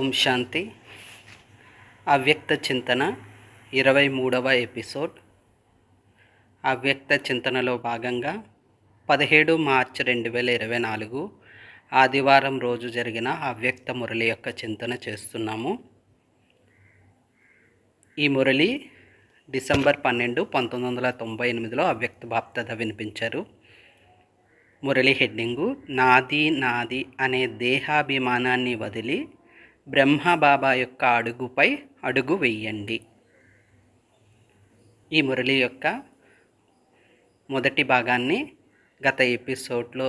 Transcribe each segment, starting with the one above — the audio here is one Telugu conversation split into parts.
ఓం శాంతి. అవ్యక్త చింతన 23వ ఎపిసోడ్. అవ్యక్త చింతనలో భాగంగా 17 మార్చి 2024 ఆదివారం రోజు జరిగిన అవ్యక్త మురళి యొక్క చింతన చేస్తున్నాము. ఈ మురళి డిసెంబర్ 12, 1998లో అవ్యక్త బాప్దాద వినిపించారు. మురళి హెడ్డింగు నాది నాది అనే దేహాభిమానాన్ని వదిలి బ్రహ్మబాబా యొక్క అడుగుపై అడుగు వెయ్యండి. ఈ మురళి యొక్క మొదటి భాగాన్ని గత ఎపిసోడ్లో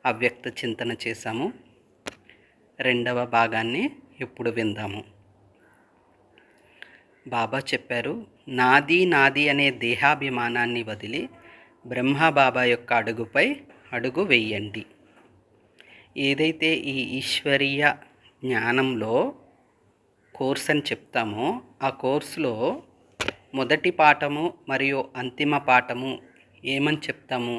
అవ్యక్త చింతన చేశాము. రెండవ భాగాన్ని ఇప్పుడు విందాము. బాబా చెప్పారు, నాది నాది అనే దేహాభిమానాన్ని వదిలి బ్రహ్మబాబా యొక్క అడుగుపై అడుగు వెయ్యండి. ఏదైతే ఈ ఈశ్వరీయ జ్ఞానంలో కోర్స్ అని చెప్తామో ఆ కోర్సులో మొదటి పాఠము మరియు అంతిమ పాఠము ఏమని చెప్తాము?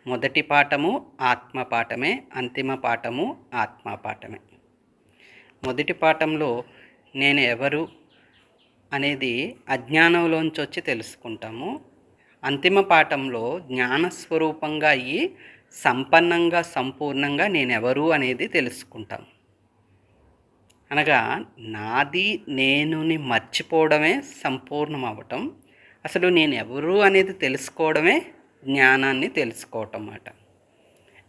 మొదటి పాఠము ఆత్మ పాఠమే, అంతిమ పాఠము ఆత్మ పాఠమే. మొదటి పాఠంలో నేను ఎవరు అనేది అజ్ఞానంలోంచి వచ్చి తెలుసుకుంటాము. అంతిమ పాఠంలో జ్ఞానస్వరూపంగా అయ్యి సంపన్నంగా సంపూర్ణంగా నేనెవరు అనేది తెలుసుకుంటాం. అనగా నాది నేనుని మర్చిపోవడమే సంపూర్ణం అవ్వటం. అసలు నేను ఎవరు అనేది తెలుసుకోవడమే జ్ఞానాన్ని తెలుసుకోవటం అన్నమాట.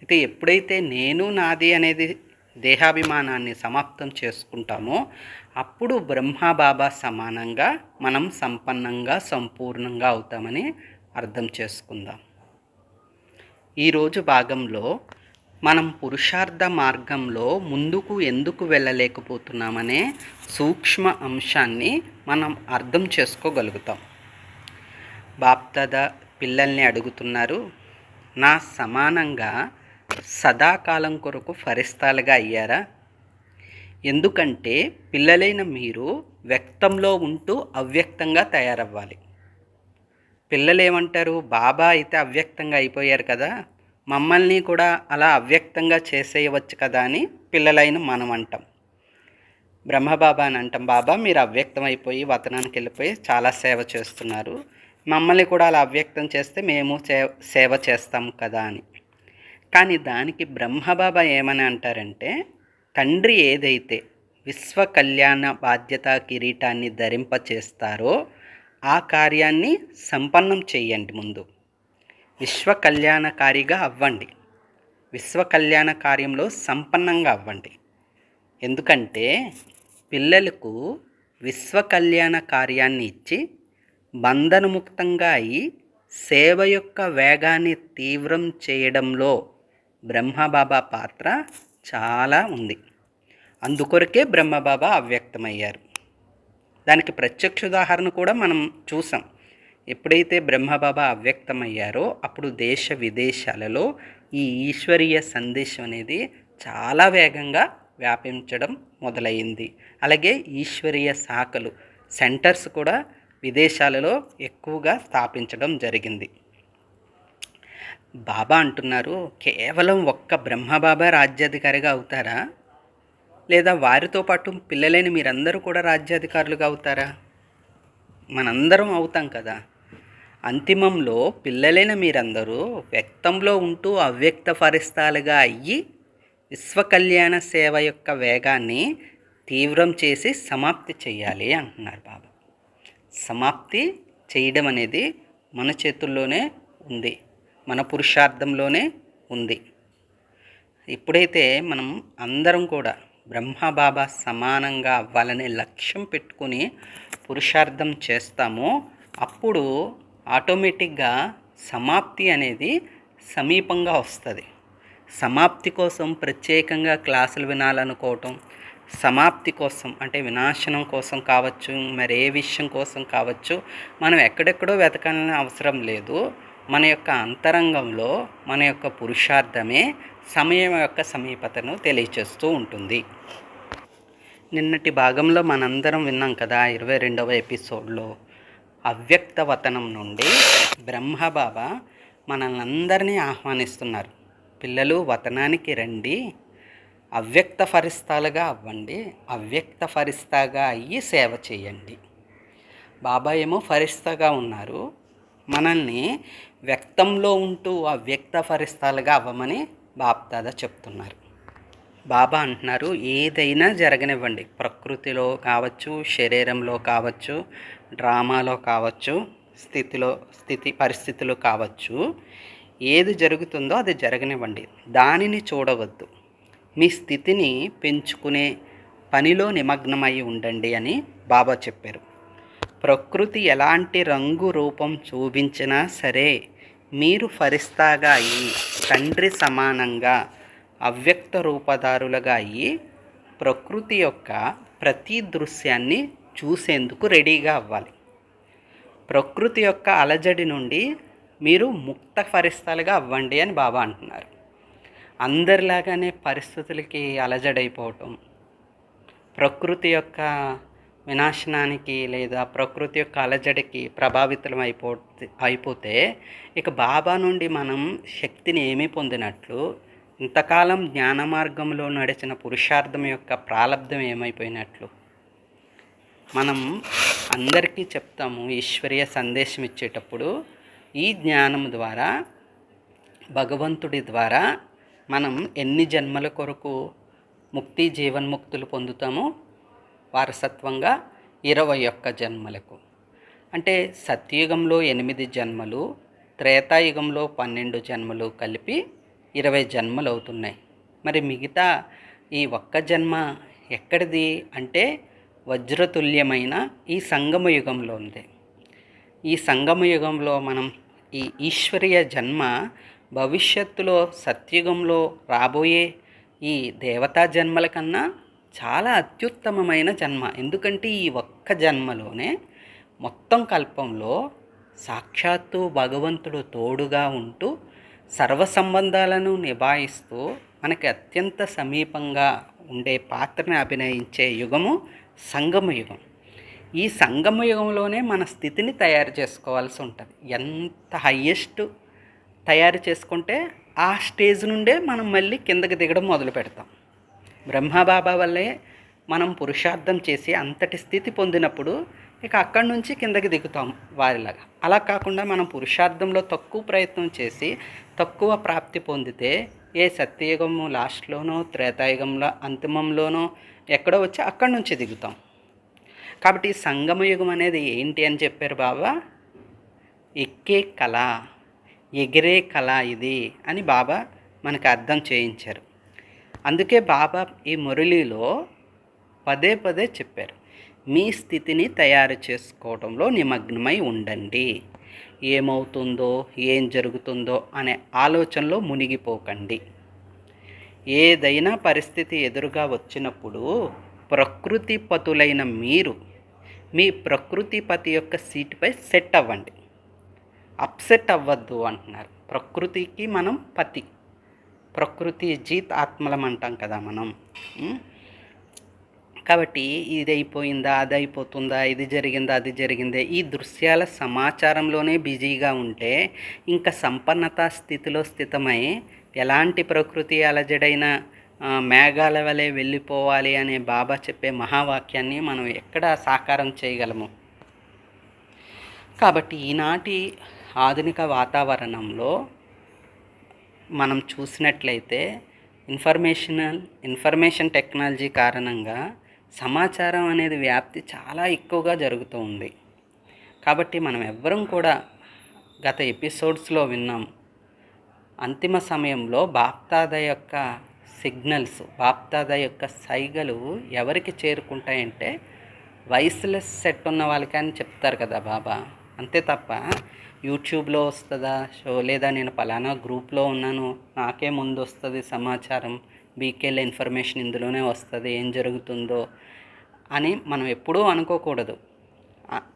అయితే ఎప్పుడైతే నేను నాది అనేది దేహాభిమానాన్ని సమాప్తం చేసుకుంటామో అప్పుడు బ్రహ్మబాబా సమానంగా మనం సంపన్నంగా సంపూర్ణంగా అవుతామని అర్థం చేసుకుందాం. ఈరోజు భాగంలో మనం పురుషార్థ మార్గంలో ముందుకు ఎందుకు వెళ్ళలేకపోతున్నామనే సూక్ష్మ అంశాన్ని మనం అర్థం చేసుకోగలుగుతాం. బాప్దాదా పిల్లల్ని అడుగుతున్నారు, నా సమానంగా సదాకాలం కొరకు ఫరిస్తాలుగా అయ్యారా? ఎందుకంటే పిల్లలైన మీరు వ్యక్తంలో ఉంటూ అవ్యక్తంగా తయారవ్వాలి. పిల్లలు ఏమంటారు, బాబా అయితే అవ్యక్తంగా అయిపోయారు కదా, మమ్మల్ని కూడా అలా అవ్యక్తంగా చేసేయవచ్చు కదా అని పిల్లలైన మనం అంటాం. బ్రహ్మబాబా అని అంటాం, బాబా మీరు అవ్యక్తం అయిపోయి వతనానికి వెళ్ళిపోయి చాలా సేవ చేస్తున్నారు, మమ్మల్ని కూడా అలా అవ్యక్తం చేస్తే మేము సేవ చేస్తాం కదా అని. కానీ దానికి బ్రహ్మబాబా ఏమని అంటారంటే, తండ్రి ఏదైతే విశ్వ కళ్యాణ బాధ్యత కిరీటాన్ని ధరింపచేస్తారో ఆ కార్యాన్ని సంపన్నం చేయండి. ముందు విశ్వ కళ్యాణకారిగా అవ్వండి, విశ్వ కళ్యాణ కార్యంలో సంపన్నంగా అవ్వండి. ఎందుకంటే పిల్లలకు విశ్వ కళ్యాణ కార్యాన్ని ఇచ్చి బంధనముక్తంగా అయి సేవ యొక్క వేగాన్ని తీవ్రం చేయడంలో బ్రహ్మబాబా పాత్ర చాలా ఉంది. అందుకొరకే బ్రహ్మబాబా అవ్యక్తమయ్యారు. దానికి ప్రత్యక్ష ఉదాహరణ కూడా మనం చూసాం. ఎప్పుడైతే బ్రహ్మబాబా అవ్యక్తమయ్యారో అప్పుడు దేశ విదేశాలలో ఈ ఈశ్వరీయ సందేశం అనేది చాలా వేగంగా వ్యాపించడం మొదలైంది. అలాగే ఈశ్వరీయ శాఖలు సెంటర్స్ కూడా విదేశాలలో ఎక్కువగా స్థాపించడం జరిగింది. బాబా అంటున్నారు, కేవలం ఒక్క బ్రహ్మబాబా రాజ్యాధికారిగా అవుతారా, లేదా వారితో పాటు పిల్లలైన మీరందరూ కూడా రాజ్యాధికారులుగా అవుతారా? మనందరం అవుతాం కదా. అంతిమంలో పిల్లలైన మీరందరూ వ్యక్తంలో ఉంటూ అవ్యక్త ఫరిస్తాలుగా అయ్యి విశ్వకళ్యాణ సేవ యొక్క వేగాన్ని తీవ్రం చేసి సమాప్తి చేయాలి అంటున్నారు బాబా. సమాప్తి చేయడం అనేది మన చేతుల్లోనే ఉంది, మన పురుషార్థంలోనే ఉంది. ఇప్పుడైతే మనం అందరం కూడా బ్రహ్మబాబా సమానంగా అవ్వాలనే లక్ష్యం పెట్టుకుని పురుషార్థం చేస్తామో అప్పుడు ఆటోమేటిక్గా సమాప్తి అనేది సమీపంగా వస్తుంది. సమాప్తి కోసం ప్రత్యేకంగా క్లాసులు వినాలనుకోవటం, సమాప్తి కోసం అంటే వినాశనం కోసం కావచ్చు, మరే విషయం కోసం కావచ్చు, మనం ఎక్కడెక్కడో వెతకాలని అవసరం లేదు. మన యొక్క అంతరంగంలో మన యొక్క పురుషార్థమే సమయం యొక్క సమీపతను తెలియచేస్తూ ఉంటుంది. నిన్నటి భాగంలో మనందరం విన్నాం కదా, 22వ ఎపిసోడ్లో అవ్యక్త వతనం నుండి బ్రహ్మబాబా మనల్ని అందరినీ ఆహ్వానిస్తున్నారు. పిల్లలు వతనానికి రండి, అవ్యక్త ఫరిస్తాలుగా అవ్వండి, అవ్యక్త ఫరిస్తాగా అయ్యి సేవ చేయండి. బాబా ఏమో ఫరిస్తాగా ఉన్నారు, మనల్ని వ్యక్తంలో ఉంటూ అవ్యక్త ఫరిస్తాలుగా అవ్వమని బాప్దాదా చెప్తున్నారు. బాబా అంటున్నారు, ఏదైనా జరగనివ్వండి, ప్రకృతిలో కావచ్చు, శరీరంలో కావచ్చు, డ్రామాలో కావచ్చు, పరిస్థితులు కావచ్చు, ఏది జరుగుతుందో అది జరగనివ్వండి, దానిని చూడవద్దు, మీ స్థితిని పెంచుకునే పనిలో నిమగ్నమై ఉండండి అని బాబా చెప్పారు. ప్రకృతి ఎలాంటి రంగు రూపం చూపించినా సరే మీరు ఫరిస్తాగా అయ్యి తండ్రి సమానంగా అవ్యక్త రూపధారులుగా అయ్యి ప్రకృతి యొక్క ప్రతి దృశ్యాన్ని చూసేందుకు రెడీగా అవ్వాలి. ప్రకృతి యొక్క అలజడి నుండి మీరు ముక్త ఫరిస్తాలుగా అవ్వండి అని బాబా అంటున్నారు. అందరిలాగానే పరిస్థితులకి అలజడైపోవటం, ప్రకృతి యొక్క వినాశనానికి లేదా ప్రకృతి యొక్క అలజడికి ప్రభావితం అయిపోతే ఇక బాబా నుండి మనం శక్తిని ఏమీ పొందినట్లు, ఇంతకాలం జ్ఞాన మార్గంలో నడిచిన పురుషార్థం యొక్క ప్రాలబ్ధం ఏమైపోయినట్లు. మనం అందరికీ చెప్తాము, ఈశ్వరీయ సందేశం ఇచ్చేటప్పుడు ఈ జ్ఞానం ద్వారా, భగవంతుడి ద్వారా మనం ఎన్ని జన్మల కొరకు ముక్తి జీవన్ముక్తులు పొందుతామో వారసత్వంగా 21 జన్మలకు. అంటే సత్యయుగంలో 8 జన్మలు, త్రేతాయుగంలో 12 జన్మలు కలిపి 20 జన్మలు అవుతున్నాయి. మరి మిగతా ఈ ఒక్క జన్మ ఎక్కడిది అంటే వజ్రతుల్యమైన ఈ సంగమ యుగంలో ఉంది. ఈ సంగమ యుగంలో మనం ఈ ఈశ్వరీయ జన్మ భవిష్యత్తులో సత్యుగంలో రాబోయే ఈ దేవతా జన్మల కన్నా చాలా అత్యుత్తమమైన జన్మ. ఎందుకంటే ఈ ఒక్క జన్మలోనే మొత్తం కల్పంలో సాక్షాత్తు భగవంతుడు తోడుగా ఉంటూ సర్వ సంబంధాలను నిభాయిస్తూ మనకి అత్యంత సమీపంగా ఉండే పాత్రని అభినయించే యుగము సంగమ యుగం. ఈ సంగమ యుగంలోనే మన స్థితిని తయారు చేసుకోవాల్సి ఉంటుంది. ఎంత హయ్యెస్ట్ తయారు చేసుకుంటే ఆ స్టేజ్ నుండే మనం మళ్ళీ కిందకి దిగడం మొదలు పెడతాం. బ్రహ్మబాబా వల్లే మనం పురుషార్థం చేసి అంతటి స్థితి పొందినప్పుడు ఇక అక్కడి నుంచి కిందకి దిగుతాం వారిలాగా. అలా కాకుండా మనం పురుషార్థంలో తక్కువ ప్రయత్నం చేసి తక్కువ ప్రాప్తి పొందితే ఏ సత్యయుగము లాస్ట్లోనో త్రేతాయుగంలో అంతిమంలోనో ఎక్కడో వచ్చి అక్కడి నుంచి దిగుతాం. కాబట్టి సంగమయుగం అనేది ఏంటి అని చెప్పారు బాబా? ఎక్కే కళ, ఎగిరే కళ ఇది అని బాబా మనకు అర్థం చేయించారు. అందుకే బాబా ఈ మురళిలో పదే పదే చెప్పారు, మీ స్థితిని తయారు చేసుకోవడంలో నిమగ్నమై ఉండండి. ఏమవుతుందో ఏం జరుగుతుందో అనే ఆలోచనలో మునిగిపోకండి. ఏదైనా పరిస్థితి ఎదురుగా వచ్చినప్పుడు ప్రకృతిపతులైన మీరు మీ ప్రకృతిపతి యొక్క సీటుపై సెట్ అవ్వండి, అప్సెట్ అవ్వద్దు అంటున్నారు. ప్రకృతికి మనం పతి, ప్రకృతి జీత్ ఆత్మలం అంటాం కదా మనం. కాబట్టి ఇది అయిపోయిందా, అది అయిపోతుందా, ఇది జరిగిందా, అది జరిగిందే, ఈ దృశ్యాల సమాచారంలోనే బిజీగా ఉంటే ఇంకా సంపన్నత స్థితిలో స్థితమై ఎలాంటి ప్రకృతి అలజడైన మేఘాల వలె వెళ్ళిపోవాలి అనే బాబా చెప్పే మహావాక్యాన్ని మనం ఎక్కడ సాకారం చేయగలము? కాబట్టి ఈనాటి ఆధునిక వాతావరణంలో మనం చూసినట్లయితే ఇన్ఫర్మేషన్ టెక్నాలజీ కారణంగా సమాచారం అనేది వ్యాప్తి చాలా ఎక్కువగా జరుగుతూ ఉంది. కాబట్టి మనం ఎవ్వరం కూడా గత ఎపిసోడ్స్లో విన్నాం, అంతిమ సమయంలో బాప్దాదా యొక్క సిగ్నల్స్, బాప్దాదా యొక్క సైగలు ఎవరికి చేరుకుంటాయంటే వాయిస్లెస్ సెట్ ఉన్న వాళ్ళకి అని చెప్తారు కదా బాబా. అంతే తప్ప యూట్యూబ్లో వస్తుందా షో, లేదా నేను పలానా గ్రూప్లో ఉన్నాను నాకే ముందు వస్తుంది సమాచారం, బీకేల ఇన్ఫర్మేషన్ ఇందులోనే వస్తుంది, ఏం జరుగుతుందో అని మనం ఎప్పుడూ అనుకోకూడదు.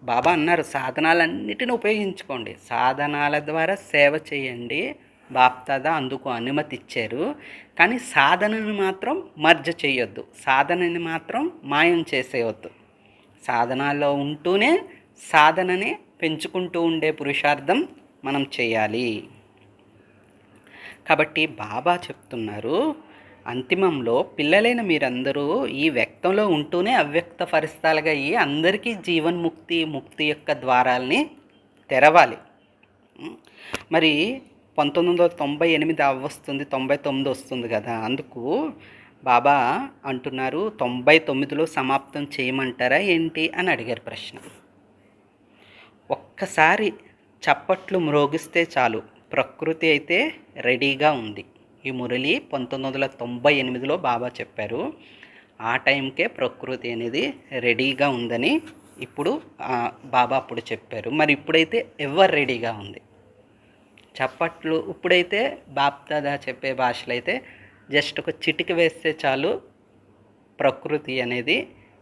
బాబా అన్నారు, సాధనాలన్నిటిని ఉపయోగించుకోండి, సాధనాల ద్వారా సేవ చేయండి, బాప్దాదా అందుకు అనుమతి ఇచ్చారు. కానీ సాధనని మాత్రం మర్జ చేయొద్దు, సాధనని మాత్రం మాయం చేసేయవద్దు. సాధనాల్లో ఉంటూనే సాధనని పెంచుకుంటూ ఉండే పురుషార్థం మనం చేయాలి. కాబట్టి బాబా చెప్తున్నారు, అంతిమంలో పిల్లలైన మీరందరూ ఈ వ్యక్తంలో ఉంటూనే అవ్యక్త ఫలితాలుగా అయ్యి అందరికీ జీవన్ముక్తి ముక్తి యొక్క ద్వారాల్ని తెరవాలి. మరి 1998 అవ్వొస్తుంది, 99 వస్తుంది కదా. అందుకు బాబా అంటున్నారు 99లో సమాప్తం చేయమంటారా ఏంటి అని అడిగారు ప్రశ్న. ఒక్కసారి చప్పట్లు మ్రోగిస్తే చాలు, ప్రకృతి అయితే రెడీగా ఉంది. ఈ మురళి 1998లో బాబా చెప్పారు. ఆ టైంకే ప్రకృతి అనేది రెడీగా ఉందని ఇప్పుడు బాబా అప్పుడు చెప్పారు. మరి ఇప్పుడైతే ఎవరు రెడీగా ఉంది? చప్పట్లు ఇప్పుడైతే బాప్దాదా చెప్పే భాషలో అయితే జస్ట్ ఒక చిటిక వేస్తే చాలు, ప్రకృతి అనేది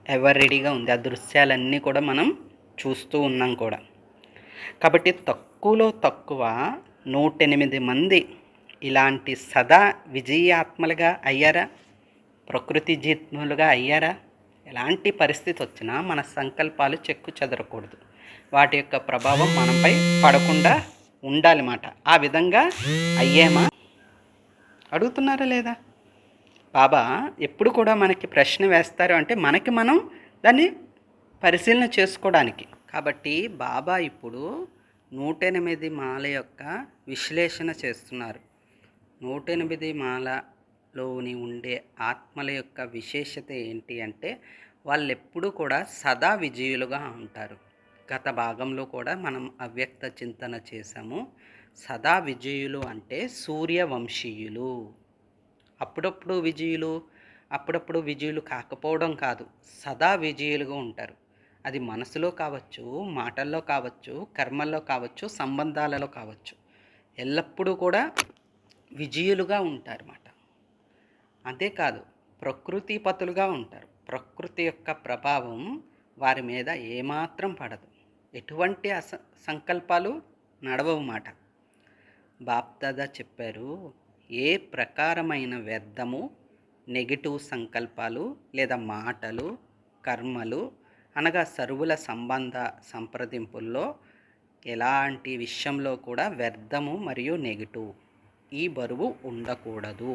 ఎవర్ రెడీగా ఉంది. ఆ దృశ్యాలన్నీ కూడా మనం చూస్తూ ఉన్నాం కూడా. కాబట్టి తక్కువలో తక్కువ 108 మంది ఇలాంటి సదా విజయాత్మలుగా అయ్యారా? ప్రకృతి జీత్ములుగా అయ్యారా? ఎలాంటి పరిస్థితి వచ్చినా మన సంకల్పాలు చెక్కు చెదరకూడదు, వాటి యొక్క ప్రభావం మనపై పడకుండా ఉండాలన్నమాట. ఆ విధంగా అయ్యామా అడుగుతున్నారా లేదా? బాబా ఎప్పుడు కూడా మనకి ప్రశ్న వేస్తారు అంటే మనకి మనం దాన్ని పరిశీలన చేసుకోవడానికి. కాబట్టి బాబా ఇప్పుడు 108 మాల యొక్క విశ్లేషణ చేస్తున్నారు. 108 మాలలోని ఉండే ఆత్మల యొక్క విశేషత ఏంటి అంటే వాళ్ళు ఎప్పుడు కూడా సదా విజయులుగా ఉంటారు. గత భాగంలో కూడా మనం అవ్యక్త చింతన చేశాము. సదా విజయులు అంటే సూర్యవంశీయులు. అప్పుడప్పుడు విజయులు, అప్పుడప్పుడు విజయులు కాకపోవడం కాదు, సదా విజయులుగా ఉంటారు. అది మనసులో కావచ్చు, మాటల్లో కావచ్చు, కర్మల్లో కావచ్చు, సంబంధాలలో కావచ్చు, ఎల్లప్పుడూ కూడా విజయులుగా ఉంటారన్నమాట. అంతేకాదు ప్రకృతిపతులుగా ఉంటారు. ప్రకృతి యొక్క ప్రభావం వారి మీద ఏమాత్రం పడదు. ఎటువంటి సంకల్పాలు నడవమాట. బాప్దాదా చెప్పారు, ఏ ప్రకారమైన వ్యర్థము, నెగిటివ్ సంకల్పాలు లేదా మాటలు, కర్మలు అనగా సరువుల సంబంధ సంప్రదింపుల్లో ఎలాంటి విషయంలో కూడా వ్యర్థము మరియు నెగిటివ్ ఈ బరువు ఉండకూడదు.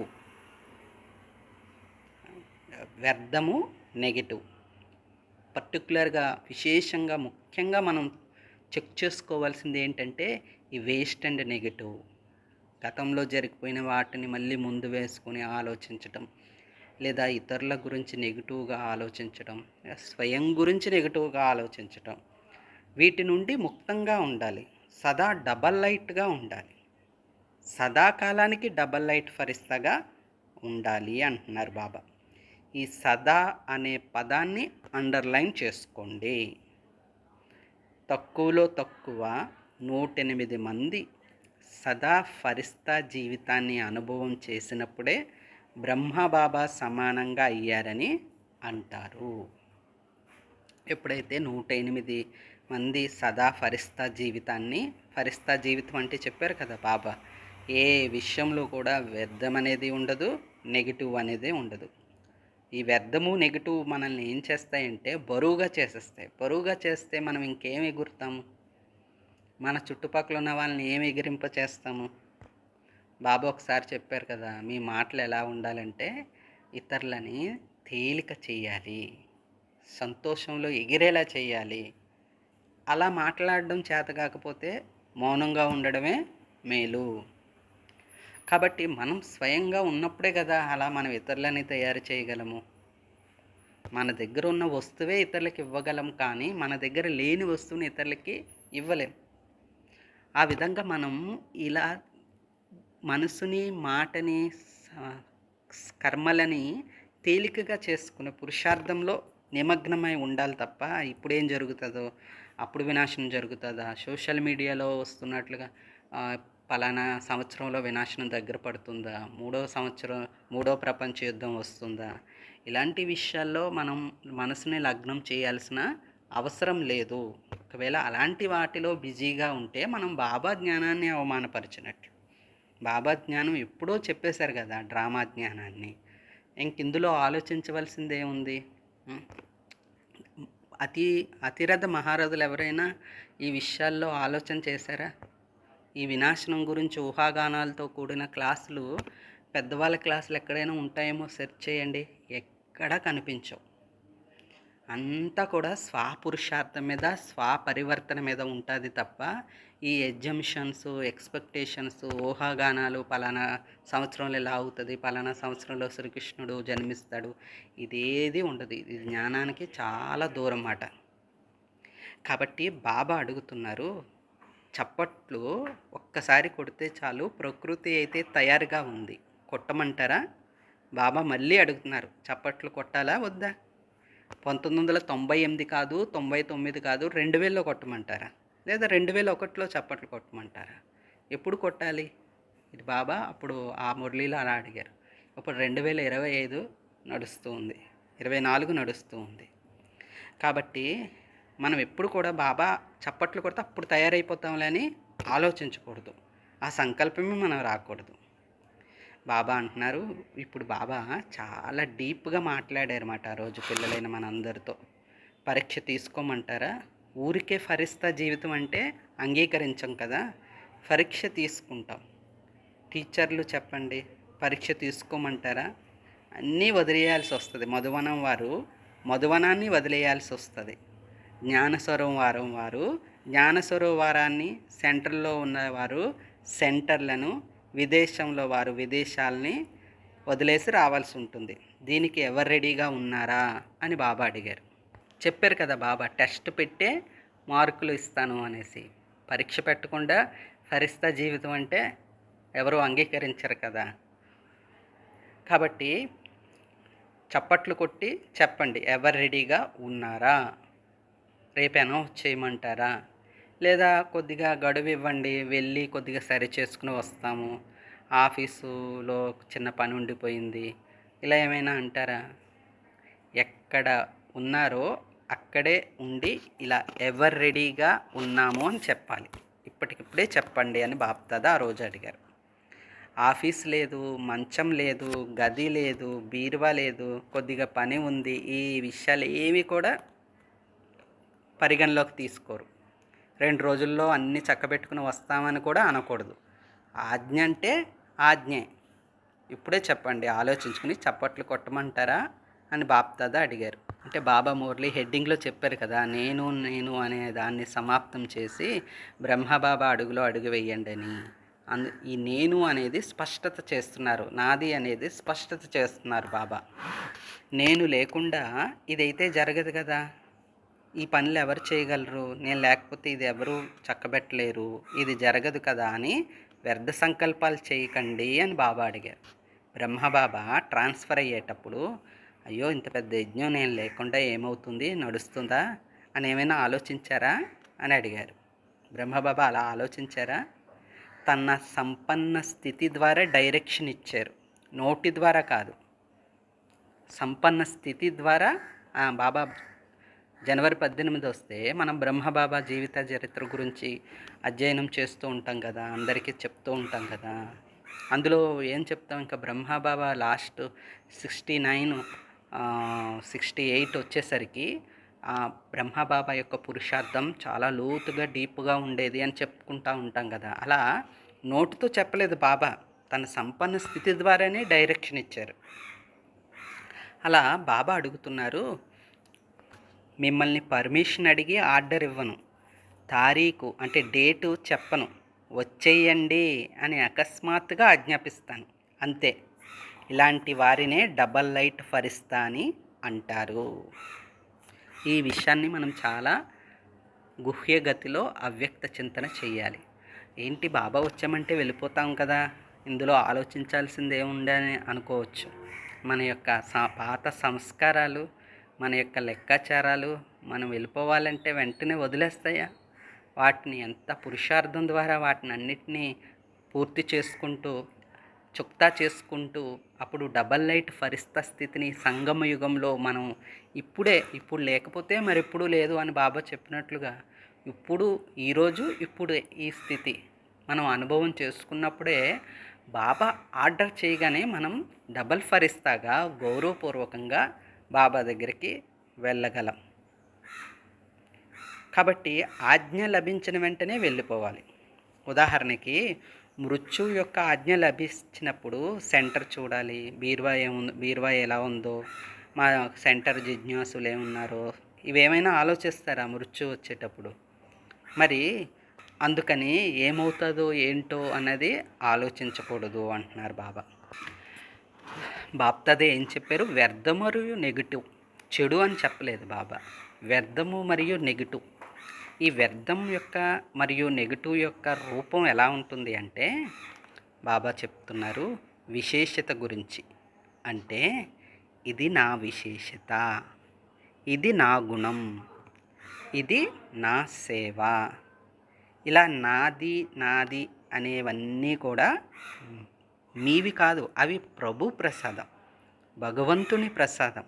వ్యర్థము నెగిటివ్ పర్టికులర్గా విశేషంగా ముఖ్యంగా మనం చెక్ చేసుకోవాల్సింది ఏంటంటే ఈ వేస్ట్ అండ్ నెగిటివ్. గతంలో జరిగిపోయిన వాటిని మళ్ళీ ముందు వేసుకొని ఆలోచించటం, లేదా ఇతరుల గురించి నెగిటివ్గా ఆలోచించడం, స్వయం గురించి నెగిటివ్గా ఆలోచించటం, వీటి నుండి ముక్తంగా ఉండాలి. సదా డబల్ లైట్గా ఉండాలి. సదాకాలానికి డబల్ లైట్ ఫరిస్తగా ఉండాలి అంటున్నారు బాబా. ఈ సదా అనే పదాన్ని అండర్లైన్ చేసుకోండి. తక్కువలో తక్కువ 108 మంది సదా ఫరిస్తా జీవితాన్ని అనుభవం చేసినప్పుడే బ్రహ్మబాబా సమానంగా అయ్యారని అంటారు. ఎప్పుడైతే 108 మంది సదా ఫరిస్తా జీవితం అంటే చెప్పారు కదా బాబా, ఏ విషయంలో కూడా వ్యర్థం అనేది ఉండదు, నెగిటివ్ అనేది ఉండదు. ఈ వ్యర్థము నెగిటివ్ మనల్ని ఏం చేస్తాయంటే బరువుగా చేసేస్తాయి. బరువుగా చేస్తే మనం ఇంకేం ఎగురుతాము? మన చుట్టుపక్కల ఉన్న వాళ్ళని ఏమి ఎగిరింప చేస్తాము? బాబా ఒకసారి చెప్పారు కదా, మీ మాటలు ఎలా ఉండాలంటే ఇతరులని తేలిక చేయాలి, సంతోషంలో ఎగిరేలా చేయాలి. అలా మాట్లాడడం చేత కాకపోతే మౌనంగా ఉండడమే మేలు. కాబట్టి మనం స్వయంగా ఉన్నప్పుడే కదా అలా మనం ఇతరులని తయారు చేయగలము. మన దగ్గర ఉన్న వస్తువే ఇతరులకి ఇవ్వగలం, కానీ మన దగ్గర లేని వస్తువుని ఇతరులకి ఇవ్వలేం. ఆ విధంగా మనం ఇలా మనసుని, మాటని, కర్మలని తేలికగా చేసుకునే పురుషార్థంలో నిమగ్నమై ఉండాలి తప్ప ఇప్పుడేం జరుగుతుందో అప్పుడు వినాశనం జరుగుతుందా, సోషల్ మీడియాలో వస్తున్నట్లుగా పలానా సంవత్సరంలో వినాశనం దగ్గర పడుతుందా, మూడో ప్రపంచ యుద్ధం వస్తుందా, ఇలాంటి విషయాల్లో మనం మనసుని లగ్నం చేయాల్సిన అవసరం లేదు. ఒకవేళ అలాంటి వాటిలో బిజీగా ఉంటే మనం బాబా జ్ఞానాన్ని అవమానపరిచినట్లు. బాబా జ్ఞానం ఎప్పుడో చెప్పేశారు కదా, డ్రామా జ్ఞానాన్ని. ఇందులో ఆలోచించవలసిందే ఉంది. అతిరథ మహారథులు ఎవరైనా ఈ విషయాల్లో ఆలోచన చేశారా? ఈ వినాశనం గురించి ఊహాగానాలతో కూడిన క్లాసులు పెద్దవాళ్ళ క్లాసులు ఎక్కడైనా ఉంటాయేమో సెర్చ్ చేయండి, ఎక్కడా కనిపించవు. అంతా కూడా స్వపురుషార్థం మీద, స్వపరివర్తన మీద ఉంటుంది తప్ప, ఈ ఎగ్జంప్షన్స్, ఎక్స్‌పెక్టేషన్స్, ఊహాగానాలు, పలానా సంవత్సరంలో ఇలా అవుతది, పలానా సంవత్సరంలో శ్రీకృష్ణుడు జన్మిస్తాడు, ఇదేది ఉండదు. ఇది జ్ఞానానికి చాలా దూరం మాట. కాబట్టి బాబా అడుగుతున్నారు, చప్పట్లు ఒక్కసారి కొడితే చాలు, ప్రకృతి అయితే తయారుగా ఉంది, కొట్టమంటారా? బాబా మళ్ళీ అడుగుతున్నారు, చప్పట్లు కొట్టాలా వద్దా? 1998 కాదు, 99 కాదు, 2000లో కొట్టమంటారా? లేదా 2001లో చప్పట్లు కొట్టమంటారా? ఎప్పుడు కొట్టాలి? ఇది బాబా అప్పుడు ఆ మురళీలో అలా అడిగారు. ఇప్పుడు 2025 నడుస్తూ ఉంది, 24 నడుస్తూ ఉంది. కాబట్టి మనం ఎప్పుడు కూడా బాబా చప్పట్లు కొడితే అప్పుడు తయారైపోతాంలే అని ఆలోచించకూడదు. ఆ సంకల్పమే మనం రాకూడదు. బాబా అంటున్నారు, ఇప్పుడు బాబా చాలా డీప్గా మాట్లాడారన్నమాట ఆ రోజు పిల్లలైన మనందరితో. పరీక్ష తీసుకోమంటారా? ఊరికే ఫరిస్తా జీవితం అంటే అంగీకరించం కదా, పరీక్ష తీసుకుంటాం. టీచర్లు చెప్పండి, పరీక్ష తీసుకోమంటారా? అన్నీ వదిలేయాల్సి వస్తుంది. మధువనం వారు మధువనాన్ని వదిలేయాల్సి వస్తుంది. జ్ఞానసరోవరం వారు జ్ఞానసరోవరాన్ని, సెంటర్లో ఉన్నవారు సెంటర్లను, విదేశంలో వారు విదేశాలని వదిలేసి రావాల్సి ఉంటుంది. దీనికి ఎవరు రెడీగా ఉన్నారా అని బాబా అడిగారు. చెప్పారు కదా బాబా, టెస్ట్ పెట్టే మార్కులు ఇస్తాను అనేసి. పరీక్ష పెట్టకుండా ఫరిస్తా జీవితం అంటే ఎవరు అంగీకరించరు కదా. కాబట్టి చప్పట్లు కొట్టి చెప్పండి, ఎవరు రెడీగా ఉన్నారా? రేపు అనౌన్స్ చేయమంటారా? లేదా కొద్దిగా గడువు ఇవ్వండి, వెళ్ళి కొద్దిగా సరి చేసుకుని వస్తాము, ఆఫీసులో చిన్న పని ఉండిపోయింది, ఇలా ఏమైనా అంటారా? ఎక్కడ ఉన్నారో అక్కడే ఉండి ఇలా ఎవరు రెడీగా ఉన్నామో అని చెప్పాలి. ఇప్పటికిప్పుడే చెప్పండి అని బాప్దాదా ఆ రోజు అడిగారు. ఆఫీస్ లేదు, మంచం లేదు, గది లేదు, బీరువా లేదు, కొద్దిగా పని ఉంది, ఈ విషయాలు ఏవి కూడా పరిగణలోకి తీసుకోరు. 2 రోజుల్లో అన్నీ చక్కబెట్టుకుని వస్తామని కూడా అనకూడదు. ఆజ్ఞ అంటే ఆజ్ఞే. ఇప్పుడే చెప్పండి, ఆలోచించుకుని చప్పట్లు కొట్టమంటారా అని బాప్దాదా అడిగారు. అంటే బాబా మురళి హెడ్డింగ్లో చెప్పారు కదా, నేను నేను అనే దాన్ని సమాప్తం చేసి బ్రహ్మబాబా అడుగులో అడుగు వేయండి అని. ఈ నేను అనేది స్పష్టత చేస్తున్నారు, నాది అనేది స్పష్టత చేస్తున్నారు బాబా. నేను లేకుండా ఇదైతే జరగదు కదా, ఈ పనులు ఎవరు చేయగలరు, నేను లేకపోతే ఇది ఎవరు చక్కబెట్టలేరు, ఇది జరగదు కదా అని వ్యర్థ సంకల్పాలు చేయకండి అని బాబా అడిగారు. బ్రహ్మబాబా ట్రాన్స్ఫర్ అయ్యేటప్పుడు, అయ్యో ఇంత పెద్ద యజ్ఞం నేను లేకుండా ఏమవుతుంది, నడుస్తుందా అని ఏమైనా ఆలోచించారా అని అడిగారు. బ్రహ్మబాబా అలా ఆలోచించారా? తన సంపన్న స్థితి ద్వారా డైరెక్షన్ ఇచ్చారు, నోటి ద్వారా కాదు. సంపన్న స్థితి ద్వారా బాబా జనవరి 18 వస్తే మనం బ్రహ్మబాబా జీవిత చరిత్ర గురించి అధ్యయనం చేస్తూ ఉంటాం కదా, అందరికీ చెప్తూ ఉంటాం కదా. అందులో ఏం చెప్తాం, ఇంకా బ్రహ్మబాబా లాస్ట్ 69 68 వచ్చేసరికి బ్రహ్మబాబా యొక్క పురుషార్థం చాలా లోతుగా డీప్గా ఉండేది అని చెప్పుకుంటూ ఉంటాం కదా. అలా నోటితో చెప్పలేదు బాబా, తన సంపన్న స్థితి ద్వారానే డైరెక్షన్ ఇచ్చారు. అలా బాబా అడుగుతున్నారు, మిమ్మల్ని పర్మిషన్ అడిగి ఆర్డర్ ఇవ్వను, తారీఖు అంటే డేటు చెప్పను, వచ్చేయండి అని అకస్మాత్తుగా ఆజ్ఞాపిస్తాను అంతే. ఇలాంటి వారినే డబల్ లైట్ ఫరిస్తా అని అంటారు. ఈ విషయాన్ని మనం చాలా గుహ్యగతిలో అవ్యక్త చింతన చేయాలి. ఏంటి బాబా వచ్చామంటే వెళ్ళిపోతాం కదా, ఇందులో ఆలోచించాల్సింది ఏముందని అనుకోవచ్చు. మన యొక్క పాత సంస్కారాలు, మన యొక్క లెక్కాచారాలు మనం వెళ్ళిపోవాలంటే వెంటనే వదిలేస్తాయా? వాటిని ఎంత పురుషార్థం ద్వారా వాటిని అన్నిటినీ పూర్తి చేసుకుంటూ, చుక్తా చేసుకుంటూ, అప్పుడు డబల్ లైట్ ఫరిస్తా స్థితిని సంగమ యుగంలో మనం ఇప్పుడు లేకపోతే మరి ఎప్పుడు లేదు అని బాబా చెప్పినట్లుగా ఇప్పుడు ఈరోజు ఇప్పుడు ఈ స్థితి మనం అనుభవం చేసుకున్నప్పుడే బాబా ఆర్డర్ చేయగానే మనం డబల్ ఫరిస్తాగా గౌరవపూర్వకంగా బాబా దగ్గరికి వెళ్ళగలం. కాబట్టి ఆజ్ఞ లభించిన వెంటనే వెళ్ళిపోవాలి. ఉదాహరణకి మృత్యువు యొక్క ఆజ్ఞ లభించినప్పుడు సెంటర్ చూడాలి, బీరువా ఏముందో, బీరువా ఎలా ఉందో, మా సెంటర్ జిజ్ఞాసులు ఏమున్నారో, ఇవేమైనా ఆలోచిస్తారా మృత్యు వచ్చేటప్పుడు? మరి అందుకని ఏమవుతుందో ఏంటో అన్నది ఆలోచించకూడదు అంటున్నారు బాబా. బాప్దాదే ఏం చెప్పారు? వ్యర్థం మరియు నెగిటివ్, చెడు అని చెప్పలేదు బాబా, వ్యర్థము మరియు నెగిటివ్. ఈ వ్యర్థం యొక్క మరియు నెగిటివ్ యొక్క రూపం ఎలా ఉంటుంది అంటే బాబా చెప్తున్నారు విశేషత గురించి. అంటే ఇది నా విశేషత, ఇది నా గుణం, ఇది నా సేవ. ఇలా నాది నాది అనేవన్నీ కూడా మీవి కాదు, అవి ప్రభు ప్రసాదం, భగవంతుని ప్రసాదం.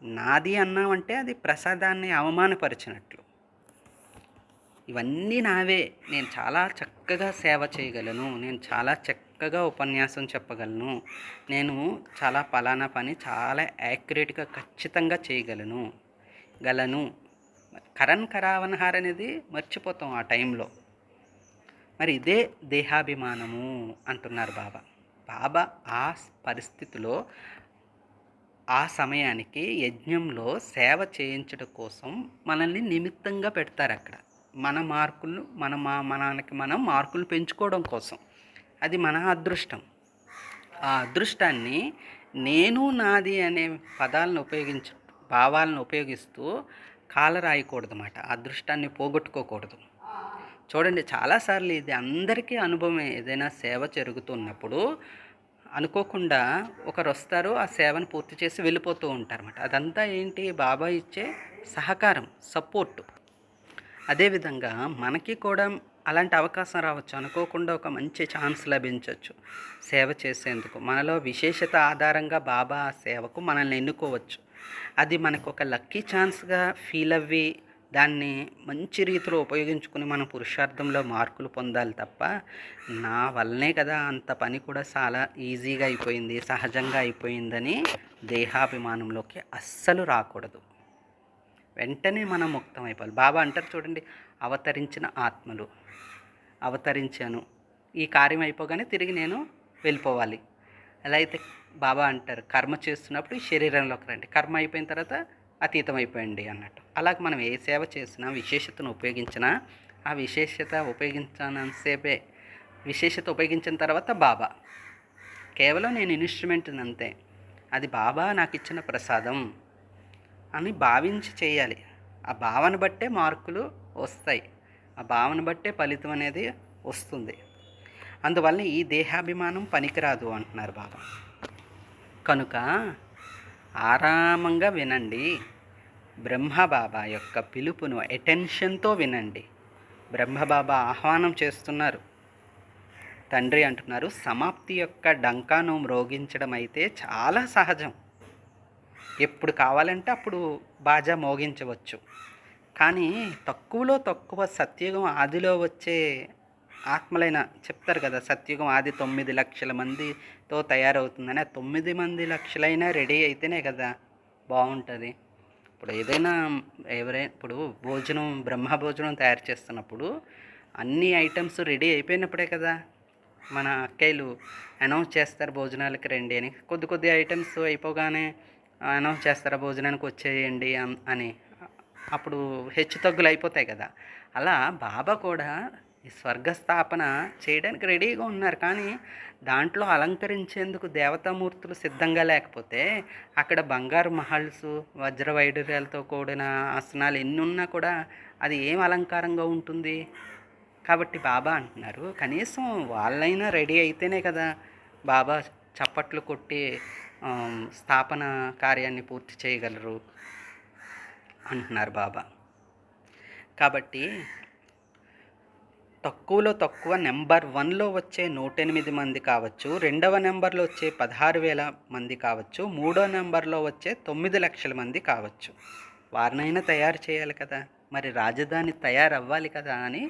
నాది అన్నామంటే అది ప్రసాదాన్ని అవమానపరిచినట్లు. ఇవన్నీ నావే, నేను చాలా చక్కగా సేవ చేయగలను, నేను చాలా చక్కగా ఉపన్యాసం చెప్పగలను, నేను చాలా పలానా పని చాలా యాక్యురేట్గా ఖచ్చితంగా చేయగలను కరణ్ కరావన్హార్ అనేది మర్చిపోతాం ఆ టైంలో. మరి ఇదే దేహాభిమానము అంటున్నారు బాబా. బాబా ఆ పరిస్థితిలో ఆ సమయానికి యజ్ఞంలో సేవ చేయించడం కోసం మనల్ని నిమిత్తంగా పెడతారు అక్కడ. మన మార్కులు మనకి మనం మార్కులు పెంచుకోవడం కోసం. అది మన అదృష్టం. ఆ అదృష్టాన్ని నేను నాది అనే పదాలను భావాలను ఉపయోగిస్తూ కాలరాయకూడదు అన్నమాట. అదృష్టాన్ని పోగొట్టుకోకూడదు. చూడండి, చాలాసార్లు ఇది అందరికీ అనుభవమే. ఏదైనా సేవ జరుగుతున్నప్పుడు అనుకోకుండా ఒకరు వస్తారు, ఆ సేవను పూర్తి చేసి వెళ్ళిపోతూ ఉంటారన్నమాట. అదంతా ఏంటి? బాబా ఇచ్చే సహకారం, సపోర్టు. అదేవిధంగా మనకి కూడా అలాంటి అవకాశం రావచ్చు. అనుకోకుండా ఒక మంచి ఛాన్స్ లభించవచ్చు సేవ చేసేందుకు. మనలో విశేషత ఆధారంగా బాబా ఆ సేవకు మనల్ని ఎన్నుకోవచ్చు. అది మనకు ఒక లక్కీ ఛాన్స్గా ఫీల్ అవ్వి దాన్ని మంచి రీతిలో ఉపయోగించుకుని మనం పురుషార్థంలో మార్కులు పొందాలి తప్ప, నా వల్లనే కదా అంత పని కూడా చాలా ఈజీగా అయిపోయింది, సహజంగా అయిపోయిందని దేహాభిమానంలోకి అస్సలు రాకూడదు. వెంటనే మనం ముక్తం అయిపోవాలి. బాబా అంటారు చూడండి, అవతరించిన ఆత్మలు, అవతరించాను, ఈ కార్యం అయిపోగానే తిరిగి నేను వెళ్ళిపోవాలి. అలా అయితే బాబా అంటారు కర్మ చేస్తున్నప్పుడు ఈ శరీరంలోకి రండి, కర్మ అయిపోయిన తర్వాత అతీతం అయిపోయింది అన్నట్టు. అలాగే మనం ఏ సేవ చేసినా విశేషతను ఉపయోగించినా ఆ విశేషత ఉపయోగించినంతసేపే, విశేషత ఉపయోగించిన తర్వాత బాబా, కేవలం నేను ఇన్స్ట్రుమెంట్ అంతే, అది బాబా నాకు ఇచ్చిన ప్రసాదం అని భావించి చేయాలి. ఆ భావన బట్టే మార్కులు వస్తాయి, ఆ భావన బట్టే ఫలితం అనేది వస్తుంది. అందువల్ల ఈ దేహాభిమానం పనికిరాదు అంటున్నారు బాబా. కనుక ఆరామంగా వినండి, బ్రహ్మబాబా యొక్క పిలుపును అటెన్షన్తో వినండి. బ్రహ్మబాబా ఆహ్వానం చేస్తున్నారు. తండ్రి అంటున్నారు, సమాప్తి యొక్క డంకాను మ్రోగించడం అయితే చాలా సహజం. ఎప్పుడు కావాలంటే అప్పుడు బాజా మోగించవచ్చు. కానీ తక్కువలో తక్కువ సత్యుగం ఆదిలో వచ్చే ఆత్మలైన చెప్తారు కదా, సత్యుగం ఆది 9 లక్షల మందితో తయారవుతుందని. ఆ 9 లక్షలైనా రెడీ అయితేనే కదా బాగుంటుంది. ఇప్పుడు ఏదైనా ఇప్పుడు భోజనం, బ్రహ్మ భోజనం తయారు చేస్తున్నప్పుడు అన్ని ఐటమ్స్ రెడీ అయిపోయినప్పుడే కదా మన అక్కయ్యలు అనౌన్స్ చేస్తారు భోజనాలకి రండి అని. కొద్ది ఐటమ్స్ అయిపోగానే అనౌన్స్ చేస్తారా భోజనానికి వచ్చేయండి అని. అప్పుడు హెచ్చు తగ్గులు అయిపోతాయి కదా. అలా బాబా కూడా ఈ స్వర్గస్థాపన చేయడానికి రెడీగా ఉన్నారు. కానీ దాంట్లో అలంకరించేందుకు దేవతామూర్తులు సిద్ధంగా లేకపోతే అక్కడ బంగారు మహల్స్, వజ్ర వైడూర్యాలతో కూడిన ఆసనాలు ఎన్ని ఉన్నా కూడా అది ఏం అలంకారంగా ఉంటుంది? కాబట్టి బాబా అంటున్నారు, కనీసం వాళ్ళైనా రెడీ అయితేనే కదా బాబా చప్పట్లు కొట్టి స్థాపన కార్యాన్ని పూర్తి చేయగలరు అంటున్నారు బాబా. కాబట్టి తక్కువలో తక్కువ నెంబర్ 1లో వచ్చే 108 మంది కావచ్చు, 2వ నెంబర్లో వచ్చే 16,000 మంది కావచ్చు, 3వ నెంబర్లో వచ్చే 9 లక్షల మంది కావచ్చు. వారినైనా తయారు చేయాలి కదా, మరి రాజధాని తయారవ్వాలి కదా అని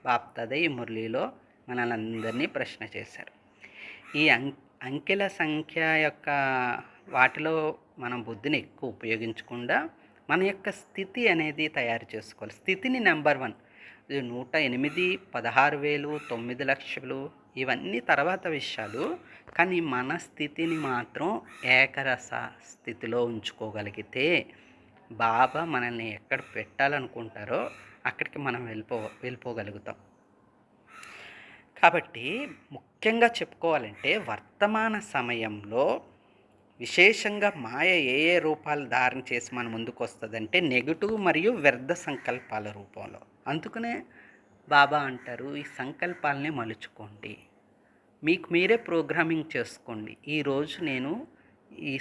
బాప్దాదా ఈ మురళీలో మనల్ని ప్రశ్న చేశారు. ఈ అంకెల సంఖ్య యొక్క వాటిలో మనం బుద్ధిని ఎక్కువ ఉపయోగించకుండా మన యొక్క స్థితి అనేది తయారు చేసుకోవాలి. స్థితిని నెంబర్ 1, ఇది 108, 16,000, 9,00,000 ఇవన్నీ తర్వాత విషయాలు. కానీ మన స్థితిని మాత్రం ఏకరస స్థితిలో ఉంచుకోగలిగితే బాబా మనల్ని ఎక్కడ పెట్టాలనుకుంటారో అక్కడికి మనం వెళ్ళిపోగలుగుతాం. కాబట్టి ముఖ్యంగా చెప్పుకోవాలంటే వర్తమాన సమయంలో విశేషంగా మాయ ఏ ఏ రూపాలు ధారణ చేసి మన ముందుకు వస్తుందంటే నెగిటివ్ మరియు వ్యర్థ సంకల్పాల రూపంలో. అందుకనే బాబా అంటారు, ఈ సంకల్పాలని మలుచుకోండి, మీకు మీరే ప్రోగ్రామింగ్ చేసుకోండి. ఈరోజు నేను ఈ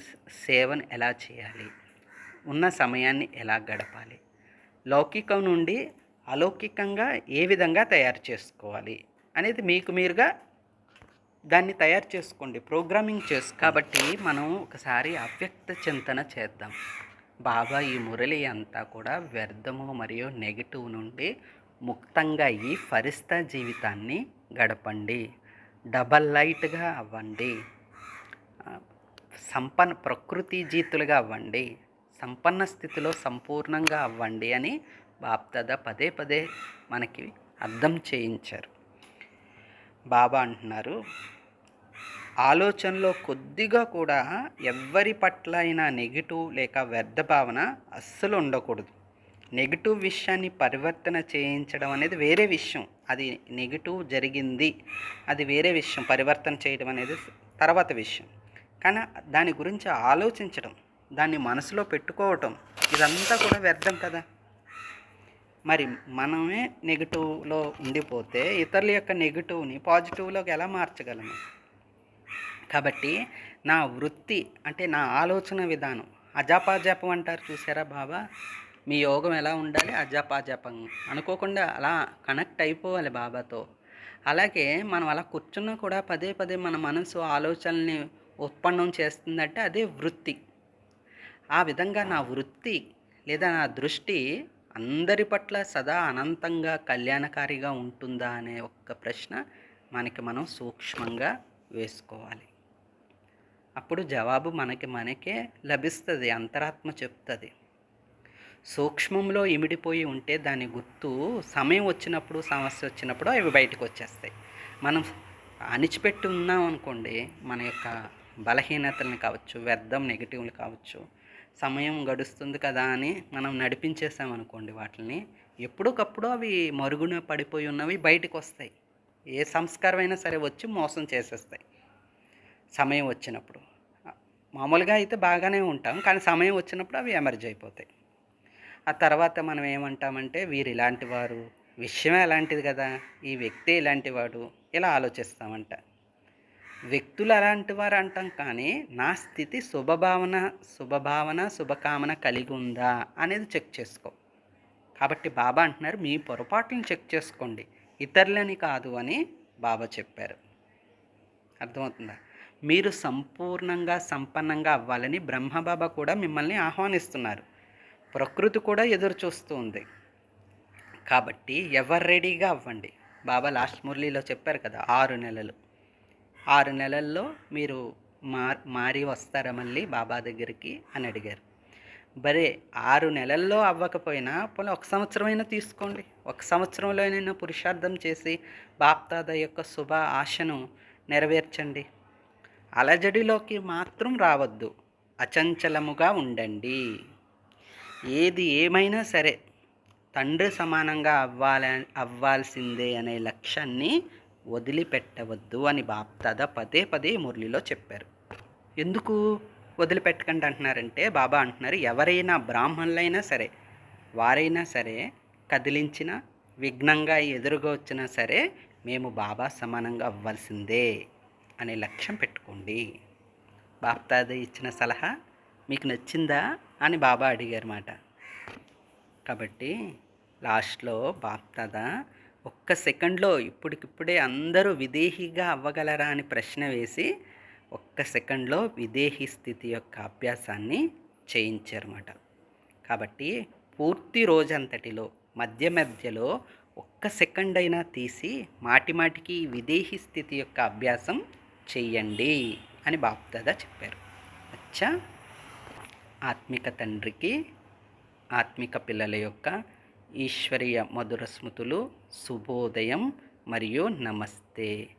సేవను ఎలా చేయాలి, ఉన్న సమయాన్ని ఎలా గడపాలి, లౌకికం నుండి అలౌకికంగా ఏ విధంగా తయారు చేసుకోవాలి అనేది మీకు మీరుగా దాన్ని తయారు చేసుకోండి, ప్రోగ్రామింగ్ కాబట్టి మనం ఒకసారి అవ్యక్త చింతన చేద్దాం. బాబా ఈ మురళి అంతా కూడా వ్యర్థము మరియు నెగిటివ్ నుండి ముక్తంగా ఈ ఫరిస్తా జీవితాన్ని గడపండి, డబల్ లైట్గా అవ్వండి, ప్రకృతి జీతులుగా అవ్వండి, సంపన్న స్థితిలో సంపూర్ణంగా అవ్వండి అని బాప్దాదా పదే పదే మనకి అర్థం చేయించారు. బాబా అంటున్నారు, ఆలోచనలో కొద్దిగా కూడా ఎవ్వరి పట్ల అయినా నెగిటివ్ లేక వ్యర్థ భావన అస్సలు ఉండకూడదు. నెగిటివ్ విషయాన్ని పరివర్తన చేయించడం అనేది వేరే విషయం, అది నెగిటివ్ జరిగింది, అది వేరే విషయం, పరివర్తన చేయడం అనేది తర్వాత విషయం. కానీ దాని గురించి ఆలోచించడం, దాన్ని మనసులో పెట్టుకోవటం, ఇదంతా కూడా వ్యర్థం కదా. మరి మనమే నెగిటివ్లో ఉండిపోతే ఇతరుల యొక్క నెగిటివ్ని పాజిటివ్లోకి ఎలా మార్చగలము? కాబట్టి నా వృత్తి అంటే నా ఆలోచన విధానం, అజాపాజాపం అంటారు చూసారా బాబా, మీ యోగం ఎలా ఉండాలి, అజాపాజాపం అనుకోకుండా అలా కనెక్ట్ అయిపోవాలి బాబాతో. అలాగే మనం అలా కూర్చున్నా కూడా పదే పదే మన మనసు ఆలోచనల్ని ఉత్పన్నం చేస్తుందంటే అదే వృత్తి. ఆ విధంగా నా వృత్తి లేదా నా దృష్టి అందరి పట్ల సదా అనంతంగా కళ్యాణకారిగా ఉంటుందా అనే ఒక్క ప్రశ్న మనకి మనం సూక్ష్మంగా వేసుకోవాలి. అప్పుడు జవాబు మనకే లభిస్తుంది, అంతరాత్మ చెప్తుంది. సూక్ష్మంలో ఇమిడిపోయి ఉంటే దాని గుర్తు సమయం వచ్చినప్పుడు, సమస్య వచ్చినప్పుడు అవి బయటకు వచ్చేస్తాయి. మనం అణిచిపెట్టి ఉన్నాం అనుకోండి, మన యొక్క బలహీనతలను కావచ్చు, వ్యర్థం నెగిటివ్లు కావచ్చు, సమయం గడుస్తుంది కదా అని మనం నడిపించేసామనుకోండి, వాటిని ఎప్పటికప్పుడు అవి మరుగున పడిపోయి ఉన్నవి బయటకు వస్తాయి. ఏ సంస్కారం అయినా సరే వచ్చి మోసం చేసేస్తాయి సమయం వచ్చినప్పుడు. మామూలుగా అయితే బాగానే ఉంటాం, కానీ సమయం వచ్చినప్పుడు అవి ఎమర్జ్ అయిపోతాయి. ఆ తర్వాత మనం ఏమంటామంటే వీరు ఇలాంటి వారు, విషయం ఎలాంటిది కదా, ఈ వ్యక్తి ఇలాంటి వాడు, ఇలా ఆలోచిస్తామంట. వ్యక్తులు అలాంటి వారు అంటాం, కానీ నా స్థితి శుభభావన శుభకామన కలిగి ఉందా అనేది చెక్ చేసుకో. కాబట్టి బాబా అంటున్నారు, మీ పొరపాట్లను చెక్ చేసుకోండి, ఇతరులని కాదు అని బాబా చెప్పారు. అర్థమవుతుందా? మీరు సంపూర్ణంగా సంపన్నంగా అవ్వాలని బ్రహ్మబాబా కూడా మిమ్మల్ని ఆహ్వానిస్తున్నారు, ప్రకృతి కూడా ఎదురు చూస్తూ ఉంది. కాబట్టి ఎవరు రెడీగా అవ్వండి. బాబా లాస్ట్ మురళీలో చెప్పారు కదా, 6 నెలలు, 6 నెలల్లో మీరు మారి వస్తారా మళ్ళీ బాబా దగ్గరికి అని అడిగారు. బరే 6 నెలల్లో అవ్వకపోయినా పోనీ 1 సంవత్సరమైనా తీసుకోండి. 1 సంవత్సరంలోనైనా పురుషార్థం చేసి బాప్దాద యొక్క శుభ ఆశను నెరవేర్చండి. అలజడిలోకి మాత్రం రావద్దు, అచంచలముగా ఉండండి. ఏది ఏమైనా సరే తండ్రి సమానంగా అవ్వాల్సిందే అనే లక్ష్యాన్ని వదిలిపెట్టవద్దు అని బాప్దాదా పదే పదే మురళిలో చెప్పారు. ఎందుకు వదిలిపెట్టకండి అంటున్నారంటే, బాబా అంటున్నారు, ఎవరైనా బ్రాహ్మణులైనా సరే, వారైనా సరే కదిలించిన విఘ్నంగా ఎదురుగా వచ్చినా సరే మేము బాబా సమానంగా అవ్వాల్సిందే అనే లక్ష్యం పెట్టుకోండి. బాప్దాదా ఇచ్చిన సలహా మీకు నచ్చిందా అని బాబా అడిగారు మాట. కాబట్టి లాస్ట్లో బాప్దాదా 1 సెకండ్లో ఇప్పటికిప్పుడే అందరూ విదేహీగా అవ్వగలరా అని ప్రశ్న వేసి 1 సెకండ్లో విదేహీ స్థితి యొక్క అభ్యాసాన్ని చేయించారన్నమాట. కాబట్టి పూర్తి రోజంతటిలో మధ్యలో 1 సెకండ్ అయినా తీసి మాటిమాటికి విదేహీ స్థితి యొక్క అభ్యాసం చెయ్యండి అని బాప్దాదా చెప్పారు. అచ్చా, ఆత్మిక తండ్రికి ఆత్మిక పిల్లల యొక్క ఈశ్వరీయ మధుర స్మృతులు. శుభోదయం మరియు నమస్తే.